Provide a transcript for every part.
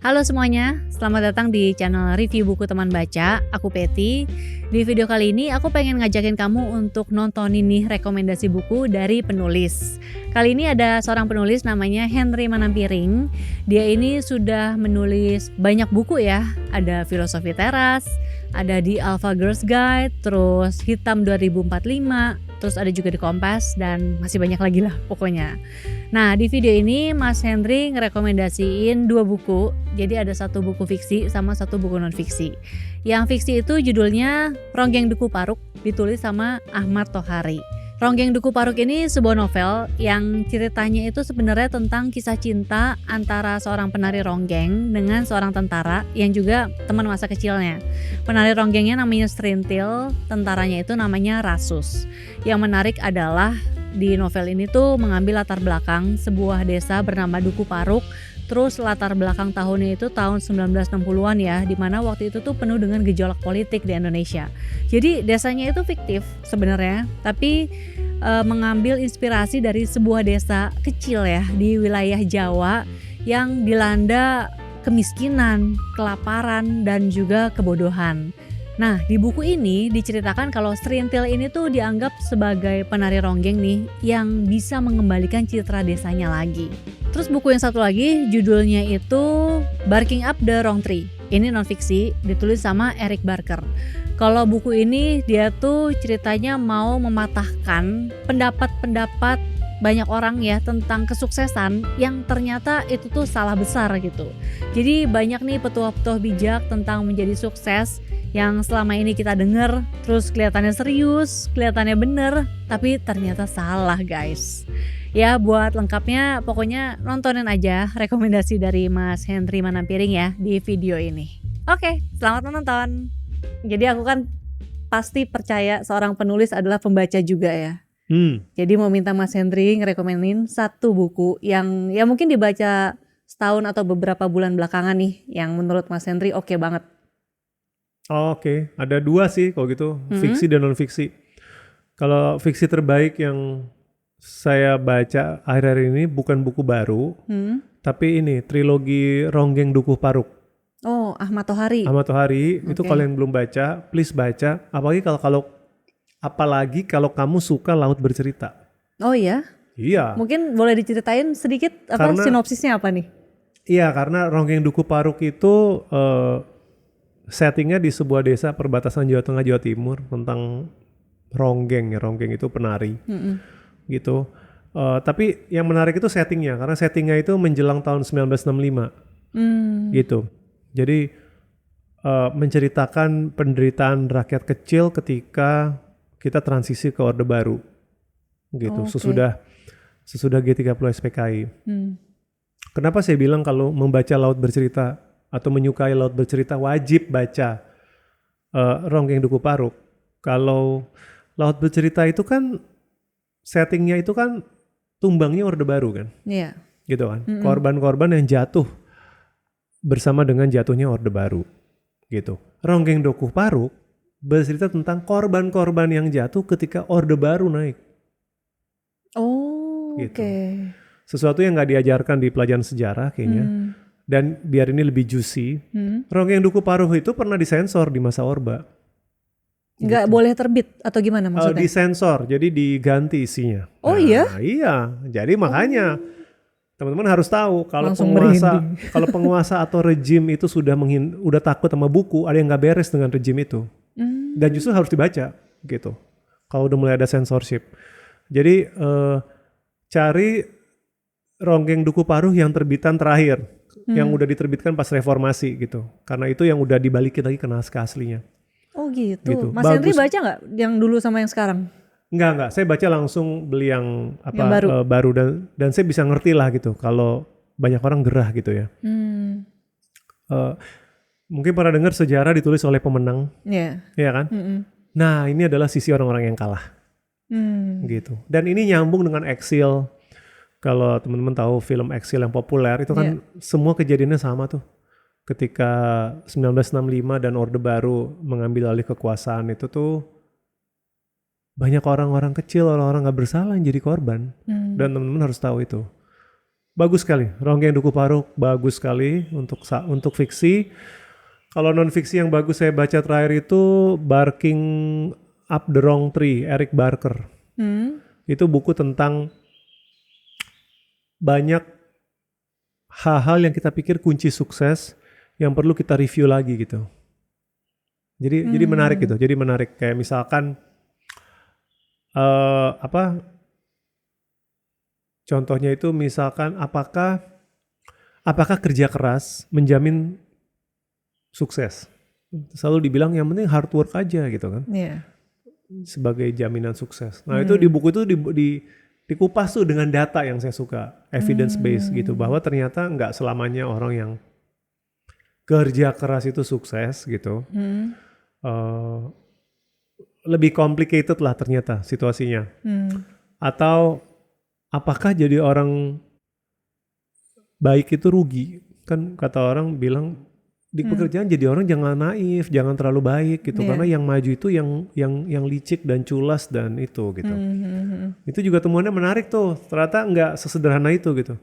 Halo semuanya, selamat datang di channel review buku teman baca. Aku Peti. Di video kali ini aku pengen ngajakin kamu untuk nontonin nih rekomendasi buku dari penulis. Kali ini ada seorang penulis namanya Henry Manampiring. Dia ini sudah menulis banyak buku ya. Ada Filosofi Teras, ada di Alpha Girls Guide, terus Hitam 2045, terus ada juga di Kompas, dan masih banyak lagi lah pokoknya. Nah, di video ini Mas Henry ngerekomendasiin 2 buku. Jadi ada 1 buku fiksi sama 1 buku non fiksi. Yang fiksi itu judulnya Ronggeng Duku Paruk, ditulis sama Ahmad Tohari. Ronggeng Duku Paruk ini sebuah novel yang ceritanya itu sebenarnya tentang kisah cinta antara seorang penari ronggeng dengan seorang tentara yang juga teman masa kecilnya. Penari ronggengnya namanya Serintil, tentaranya itu namanya Rasus. Yang menarik adalah di novel ini tuh mengambil latar belakang sebuah desa bernama Duku Paruk. Terus latar belakang tahunnya itu tahun 1960-an ya, dimana waktu itu tuh penuh dengan gejolak politik di Indonesia. Jadi desanya itu fiktif sebenarnya, tapi mengambil inspirasi dari sebuah desa kecil ya di wilayah Jawa yang dilanda kemiskinan, kelaparan, dan juga kebodohan. Nah, di buku ini diceritakan kalau Serintil ini tuh dianggap sebagai penari ronggeng nih yang bisa mengembalikan citra desanya lagi. Terus buku yang satu lagi judulnya itu Barking Up the Wrong Tree. Ini non fiksi, ditulis sama Eric Barker. Kalau buku ini dia tuh ceritanya mau mematahkan pendapat-pendapat banyak orang ya tentang kesuksesan yang ternyata itu tuh salah besar gitu. Jadi banyak nih petuah-petuah bijak tentang menjadi sukses yang selama ini kita dengar, terus kelihatannya serius, kelihatannya bener, tapi ternyata salah guys. Ya buat lengkapnya pokoknya nontonin aja rekomendasi dari Mas Henry Manampiring ya di video ini. Oke, selamat menonton. Jadi aku kan pasti percaya seorang penulis adalah pembaca juga ya. Jadi mau minta Mas Henry ngerekomenin 1 buku yang ya mungkin dibaca setahun atau beberapa bulan belakangan nih yang menurut Mas Henry oke banget. Oke. Ada 2 sih kalau gitu, fiksi dan non fiksi. Kalau fiksi terbaik yang saya baca akhir-akhir ini bukan buku baru, tapi ini trilogi Ronggeng Duku Paruk. Oh, Ahmad Tohari. Ahmad Tohari, itu kalau yang belum baca, please baca. Apalagi kalau kamu suka laut bercerita. Oh iya? Iya. Mungkin boleh diceritain sedikit sinopsisnya apa nih? Iya, karena Ronggeng Duku Paruk itu settingnya di sebuah desa perbatasan Jawa Tengah Jawa Timur tentang ronggeng ya, ronggeng itu penari gitu. Tapi yang menarik itu settingnya, karena settingnya itu menjelang tahun 1965 gitu. Jadi menceritakan penderitaan rakyat kecil ketika kita transisi ke Orde Baru gitu. Sesudah G30 SPKI. Kenapa saya bilang kalau membaca laut bercerita atau menyukai laut bercerita wajib baca Ronggeng Duku Paruk. Kalau laut bercerita itu kan settingnya itu kan tumbangnya Orde Baru kan. Iya. Gitu kan. Korban-korban yang jatuh bersama dengan jatuhnya Orde Baru gitu. Ronggeng Duku Paruk bercerita tentang korban-korban yang jatuh ketika Orde Baru naik. Oh, gitu. oke. Sesuatu yang gak diajarkan di pelajaran sejarah kayaknya. Dan biar ini lebih juicy, Ronggeng Duku Paruk itu pernah disensor di masa Orba. Nggak boleh terbit atau gimana maksudnya? Disensor, jadi diganti isinya. Oh iya? Iya, jadi makanya teman-teman harus tahu kalau penguasa atau rejim itu udah takut sama buku, ada yang nggak beres dengan rejim itu, dan justru harus dibaca gitu. Kalau udah mulai ada censorship, jadi cari Ronggeng Duku Paruk yang terbitan terakhir, yang udah diterbitkan pas reformasi gitu, karena itu yang udah dibalikin lagi ke naskah aslinya. Oh gitu. Mas Henry baca nggak yang dulu sama yang sekarang? Enggak. Saya baca langsung beli yang baru dan saya bisa ngerti lah gitu kalau banyak orang gerah gitu ya. Mungkin pernah dengar sejarah ditulis oleh pemenang, ya kan? Nah ini adalah sisi orang-orang yang kalah, gitu. Dan ini nyambung dengan Exile. Kalau teman-teman tahu film Exile yang populer itu kan semua kejadiannya sama tuh. Ketika 1965 dan Orde Baru mengambil alih kekuasaan itu tuh banyak orang-orang kecil, orang-orang gak bersalah yang jadi korban. Dan teman-teman harus tahu itu. Bagus sekali. Ronggeng Duku Paruk bagus sekali untuk fiksi. Kalau non fiksi yang bagus saya baca terakhir itu Barking Up the Wrong Tree, Eric Barker. Itu buku tentang banyak hal-hal yang kita pikir kunci sukses yang perlu kita review lagi gitu. Jadi menarik gitu. Jadi menarik kayak misalkan contohnya itu misalkan apakah kerja keras menjamin sukses? Selalu dibilang yang penting hard work aja gitu kan. Yeah. Sebagai jaminan sukses. Nah, itu di buku itu dikupas tuh dengan data yang saya suka, evidence based gitu, bahwa ternyata nggak selamanya orang yang kerja keras itu sukses gitu. Lebih complicated lah ternyata situasinya. Atau apakah jadi orang baik itu rugi? Kan kata orang bilang di pekerjaan jadi orang jangan naif, jangan terlalu baik gitu, karena yang maju itu yang licik dan culas dan itu gitu. Itu juga temuannya menarik tuh. Ternyata nggak sesederhana itu gitu.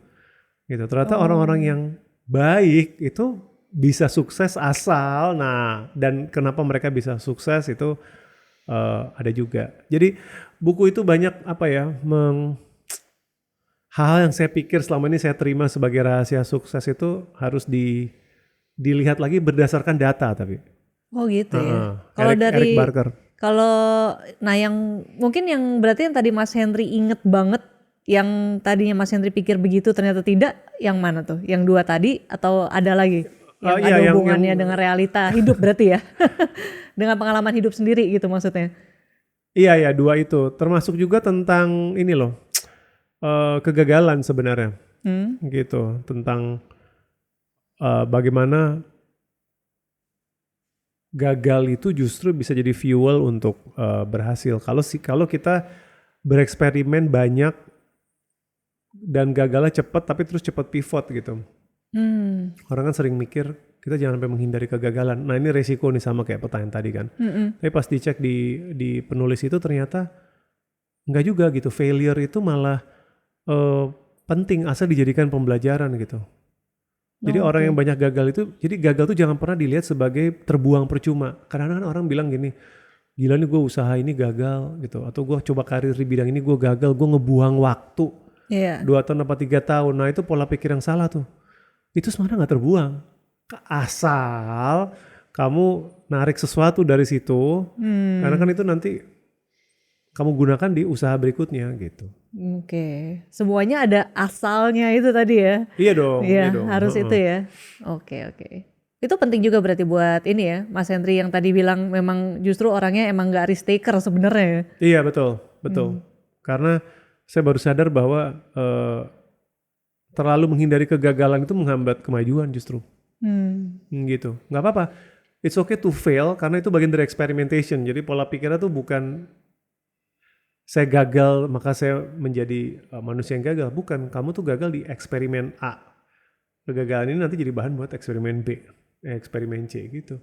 Ternyata orang-orang yang baik itu bisa sukses asal. Nah, dan kenapa mereka bisa sukses itu ada juga. Jadi buku itu banyak hal-hal yang saya pikir selama ini saya terima sebagai rahasia sukses itu harus dilihat lagi berdasarkan data tapi. Oh gitu ya. Kalau Eric Barker. Kalau yang mungkin yang berarti yang tadi Mas Henry inget banget, yang tadinya Mas Henry pikir begitu ternyata tidak, yang mana tuh? Yang dua tadi atau ada lagi? Yang ada hubungannya dengan realita hidup berarti ya? Dengan pengalaman hidup sendiri gitu maksudnya? Iya dua itu. Termasuk juga tentang ini loh, kegagalan sebenarnya. Gitu, tentang bagaimana gagal itu justru bisa jadi fuel untuk berhasil. Kalau kita bereksperimen banyak dan gagalnya cepat tapi terus cepat pivot gitu. Orang kan sering mikir kita jangan sampai menghindari kegagalan. Nah ini resiko nih sama kayak pertanyaan tadi kan. Tapi pas dicek di penulis itu ternyata enggak juga gitu. Failure itu malah penting asal dijadikan pembelajaran gitu. Jadi orang yang banyak gagal itu, jadi gagal tuh jangan pernah dilihat sebagai terbuang percuma. Kadang-kadang orang bilang gini, gila nih gue usaha ini gagal gitu, atau gue coba karir di bidang ini gue gagal, gue ngebuang waktu 2 tahun atau 3 tahun. Nah itu pola pikir yang salah tuh. Itu sebenarnya nggak terbuang, asal kamu narik sesuatu dari situ, karena kan itu nanti kamu gunakan di usaha berikutnya gitu. Oke, semuanya ada asalnya itu tadi ya? Iya dong. Iya dong. Harus itu ya. Oke. Itu penting juga berarti buat ini ya, Mas Henry yang tadi bilang memang justru orangnya emang gak risk taker sebenarnya. Iya betul. Karena saya baru sadar bahwa terlalu menghindari kegagalan itu menghambat kemajuan justru. Gitu, nggak apa-apa. It's okay to fail karena itu bagian dari experimentation. Jadi pola pikirnya tuh bukan saya gagal maka saya menjadi manusia yang gagal. Bukan, kamu tuh gagal di eksperimen A. Kegagalan ini nanti jadi bahan buat eksperimen B, eksperimen C gitu.